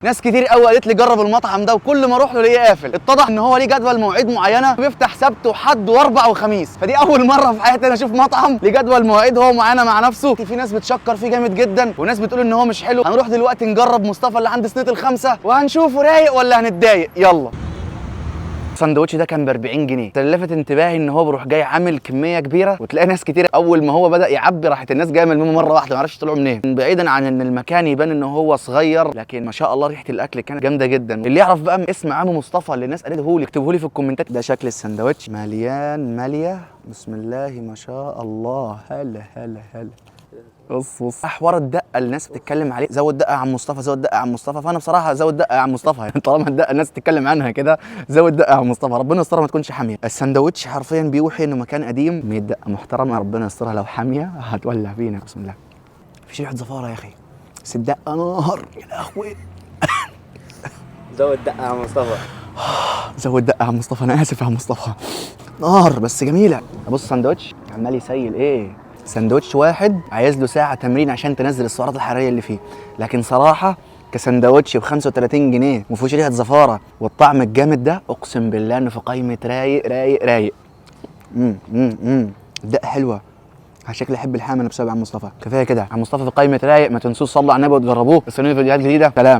ناس كتير قوي قالت لي جرب المطعم ده، وكل ما اروح له الاقيه قافل. اتضح ان هو ليه جدول مواعيد معينه، بيفتح سبت وحد واربع وخميس. فدي اول مره في حياتي انا اشوف مطعم ليه جدول مواعيد هو معانا مع نفسه. في ناس بتشكر فيه جامد جدا، وناس بتقول ان هو مش حلو. هنروح دلوقتي نجرب مصطفى اللي عند صينيه الخمسه، وهنشوفه رايق ولا هنتضايق. يلا. الساندوتش ده كان ب 40 جنيه. لفت انتباهي ان هو بيروح جاي عامل كميه كبيره، وتلاقي ناس كتير اول ما هو بدا يعبي راحت الناس جايه من المنيو مره واحده، ما اعرفش طلعوا منين. بعيدا عن ان المكان يبان ان هو صغير، لكن ما شاء الله ريحه الاكل كانت جامده جدا. اللي يعرف بقى اسم عم مصطفى اللي الناس قالته لي اكتبه لي في الكومنتات. ده شكل الساندوتش، مليان ماليه بسم الله ما شاء الله. هلا هلا هلا. بص حوار الدقه اللي الناس بتتكلم عليه، زود دقه يا عم مصطفى، زود دقه يا عم مصطفى. فانا بصراحه زود دقه يا عم مصطفى يعني طالما الدقه الناس بتتكلم عنها كده، زود دقه يا عم مصطفى. ربنا يسترها ما تكونش حاميه. الساندوتش حرفيا بيوحي انه مكان قديم. 100 دقه محترمه، ربنا يسترها لو حاميه هتولع فينا. بسم الله. مفيش ريحه زفاره يا اخي، بس الدقه نار يا لهوي. زود دقه يا عم مصطفى. زود دقه يا عم مصطفى، انا اسف يا عم مصطفى. نار بس جميله. بص الساندوتش عمال يسيل ايه. ساندوتش واحد عايز له ساعة تمرين عشان تنزل السعرات الحرارية اللي فيه، لكن صراحة كساندوتش ب 35 جنيه ومفيهوش ريحة زفارة والطعم الجامد ده، اقسم بالله انه في قايمة رايق رايق رايق. الدقة حلوة. شكلي احب الحامي انا بسبب عم مصطفى. كفاية كده عم مصطفى في قايمة رايق. ما تنسوش صلوا على النبي وتجربوه. استنوني في فيديوهات جديدة. سلام.